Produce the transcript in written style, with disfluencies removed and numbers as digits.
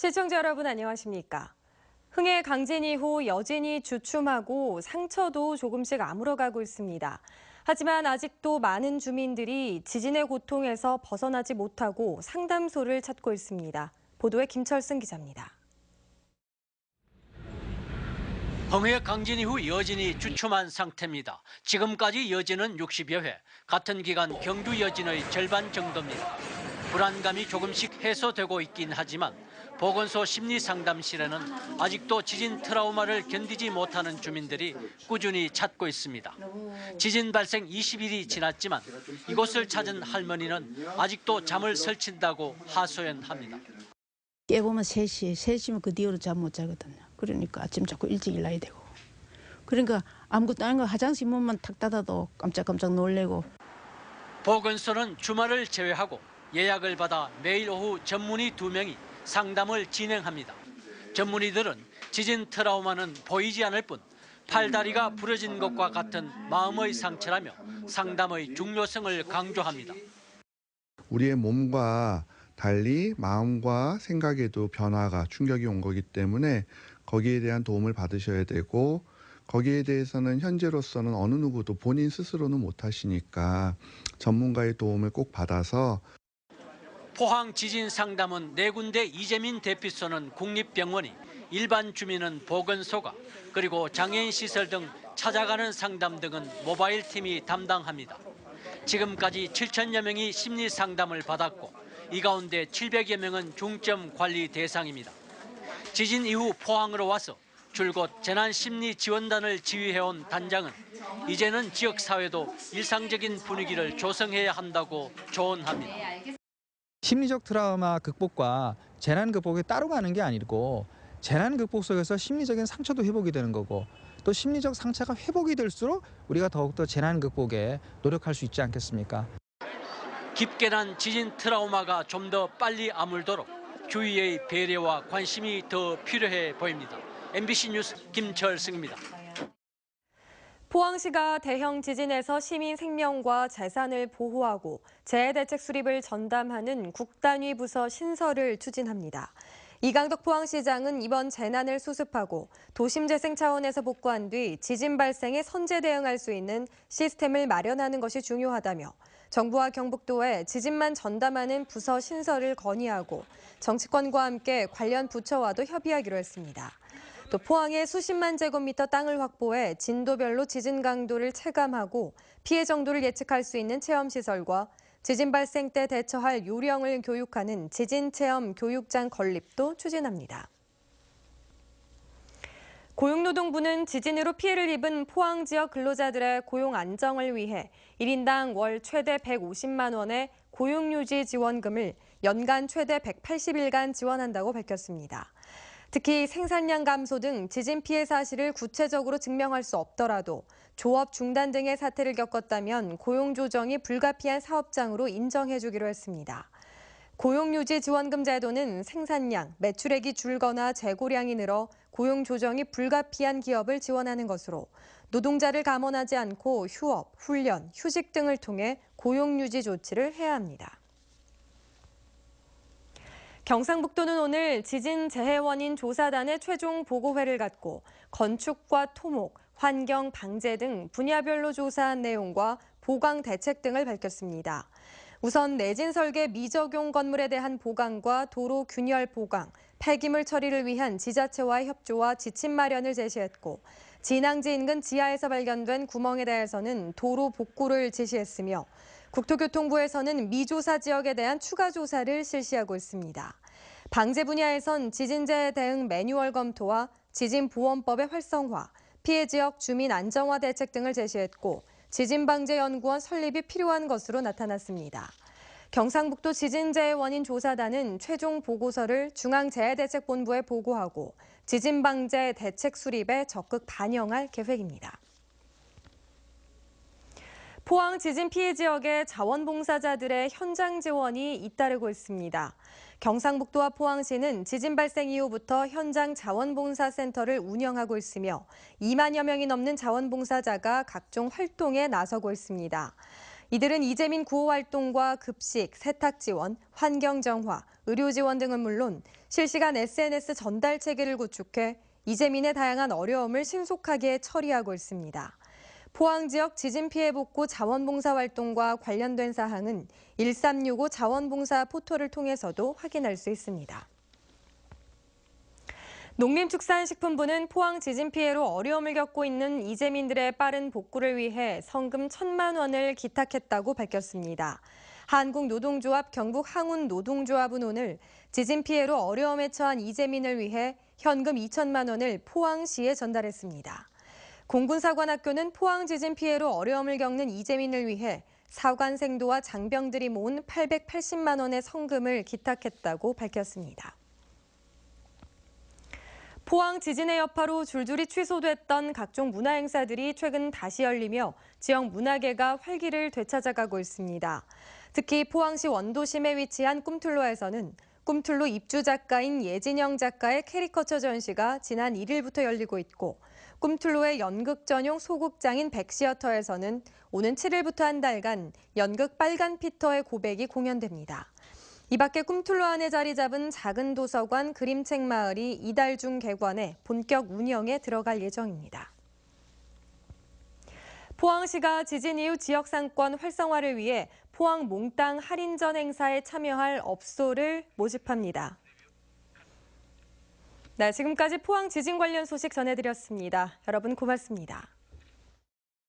시청자 여러분 안녕하십니까? 흥해 강진 이후 여진이 주춤하고 상처도 조금씩 아물어가고 있습니다. 하지만 아직도 많은 주민들이 지진의 고통에서 벗어나지 못하고 상담소를 찾고 있습니다. 보도에 김철승 기자입니다. 흥해 강진 이후 여진이 주춤한 상태입니다. 지금까지 여진은 60여 회, 같은 기간 경주 여진의 절반 정도입니다. 불안감이 조금씩 해소되고 있긴 하지만 보건소 심리상담실에는 아직도 지진 트라우마를 견디지 못하는 주민들이 꾸준히 찾고 있습니다. 지진 발생 20일이 지났지만 이곳을 찾은 할머니는 아직도 잠을 설친다고 하소연합니다. 깨보면 3시면 그 뒤로 잠 못 자거든요. 그러니까 아침 자꾸 일찍 일어나야 되고. 그러니까 아무것도 아닌 거 화장실 문만 탁 닫아도 깜짝깜짝 놀래고. 보건소는 주말을 제외하고 예약을 받아 매일 오후 전문의 2명이 상담을 진행합니다. 전문의들은 지진 트라우마는 보이지 않을 뿐 팔다리가 부러진 것과 같은 마음의 상처라며 상담의 중요성을 강조합니다. 우리의 몸과 달리 마음과 생각에도 변화가 충격이 온 거기 때문에 거기에 대한 도움을 받으셔야 되고 거기에 대해서는 현재로서는 어느 누구도 본인 스스로는 못하시니까 전문가의 도움을 꼭 받아서 포항 지진 상담은 4군데 이재민 대피소는 국립병원이, 일반 주민은 보건소가, 그리고 장애인 시설 등 찾아가는 상담 등은 모바일 팀이 담당합니다. 지금까지 7천여 명이 심리 상담을 받았고 이 가운데 700여 명은 중점 관리 대상입니다. 지진 이후 포항으로 와서 줄곧 재난심리지원단을 지휘해온 단장은 이제는 지역사회도 일상적인 분위기를 조성해야 한다고 조언합니다. 심리적 트라우마 극복과 재난 극복이 따로 가는 게 아니고 재난 극복 속에서 심리적인 상처도 회복이 되는 거고 또 심리적 상처가 회복이 될수록 우리가 더욱더 재난 극복에 노력할 수 있지 않겠습니까? 깊게 난 지진 트라우마가 좀 더 빨리 아물도록 주위의 배려와 관심이 더 필요해 보입니다. MBC 뉴스 김철승입니다. 포항시가 대형 지진에서 시민 생명과 재산을 보호하고 재해대책 수립을 전담하는 국단위 부서 신설을 추진합니다. 이강덕 포항시장은 이번 재난을 수습하고 도심재생 차원에서 복구한 뒤 지진 발생에 선제 대응할 수 있는 시스템을 마련하는 것이 중요하다며 정부와 경북도에 지진만 전담하는 부서 신설을 건의하고 정치권과 함께 관련 부처와도 협의하기로 했습니다. 또 포항에 수십만 제곱미터 땅을 확보해 진도별로 지진 강도를 체감하고 피해 정도를 예측할 수 있는 체험시설과 지진 발생 때 대처할 요령을 교육하는 지진체험 교육장 건립도 추진합니다. 고용노동부는 지진으로 피해를 입은 포항 지역 근로자들의 고용 안정을 위해 1인당 월 최대 150만 원의 고용유지 지원금을 연간 최대 180일간 지원한다고 밝혔습니다. 특히 생산량 감소 등 지진 피해 사실을 구체적으로 증명할 수 없더라도 조업 중단 등의 사태를 겪었다면 고용 조정이 불가피한 사업장으로 인정해주기로 했습니다. 고용유지 지원금 제도는 생산량, 매출액이 줄거나 재고량이 늘어 고용 조정이 불가피한 기업을 지원하는 것으로 노동자를 감원하지 않고 휴업, 훈련, 휴직 등을 통해 고용유지 조치를 해야 합니다. 경상북도는 오늘 지진 재해 원인 조사단의 최종 보고회를 갖고 건축과 토목, 환경, 방제 등 분야별로 조사한 내용과 보강 대책 등을 밝혔습니다. 우선 내진 설계 미적용 건물에 대한 보강과 도로 균열 보강, 폐기물 처리를 위한 지자체와의 협조와 지침 마련을 제시했고 진앙지 인근 지하에서 발견된 구멍에 대해서는 도로 복구를 지시했으며 국토교통부에서는 미조사 지역에 대한 추가 조사를 실시하고 있습니다. 방제 분야에선 지진재해 대응 매뉴얼 검토와 지진보험법의 활성화, 피해 지역 주민 안정화 대책 등을 제시했고 지진방재연구원 설립이 필요한 것으로 나타났습니다. 경상북도 지진재해 원인 조사단은 최종 보고서를 중앙재해대책본부에 보고하고 지진방재 대책 수립에 적극 반영할 계획입니다. 포항 지진 피해 지역의 자원봉사자들의 현장 지원이 잇따르고 있습니다. 경상북도와 포항시는 지진 발생 이후부터 현장 자원봉사센터를 운영하고 있으며 2만여 명이 넘는 자원봉사자가 각종 활동에 나서고 있습니다. 이들은 이재민 구호 활동과 급식, 세탁 지원, 환경 정화, 의료 지원 등은 물론 실시간 SNS 전달 체계를 구축해 이재민의 다양한 어려움을 신속하게 처리하고 있습니다. 포항 지역 지진 피해 복구 자원봉사 활동과 관련된 사항은 1365 자원봉사 포털을 통해서도 확인할 수 있습니다. 농림축산식품부는 포항 지진 피해로 어려움을 겪고 있는 이재민들의 빠른 복구를 위해 성금 1,000만 원을 기탁했다고 밝혔습니다. 한국노동조합 경북항운노동조합은 오늘 지진 피해로 어려움에 처한 이재민을 위해 현금 2천만 원을 포항시에 전달했습니다. 공군사관학교는 포항 지진 피해로 어려움을 겪는 이재민을 위해 사관생도와 장병들이 모은 880만 원의 성금을 기탁했다고 밝혔습니다. 포항 지진의 여파로 줄줄이 취소됐던 각종 문화 행사들이 최근 다시 열리며 지역 문화계가 활기를 되찾아가고 있습니다. 특히 포항시 원도심에 위치한 꿈틀로에서는 꿈틀로 입주 작가인 예진영 작가의 캐리커처 전시가 지난 1일부터 열리고 있고 꿈틀로의 연극 전용 소극장인 백시어터에서는 오는 7일부터 한 달간 연극 빨간 피터의 고백이 공연됩니다. 이 밖에 꿈틀로 안에 자리 잡은 작은 도서관 그림책 마을이 이달 중 개관해 본격 운영에 들어갈 예정입니다. 포항시가 지진 이후 지역 상권 활성화를 위해 포항 몽땅 할인전 행사에 참여할 업소를 모집합니다. 네, 지금까지 포항 지진 관련 소식 전해드렸습니다. 여러분 고맙습니다.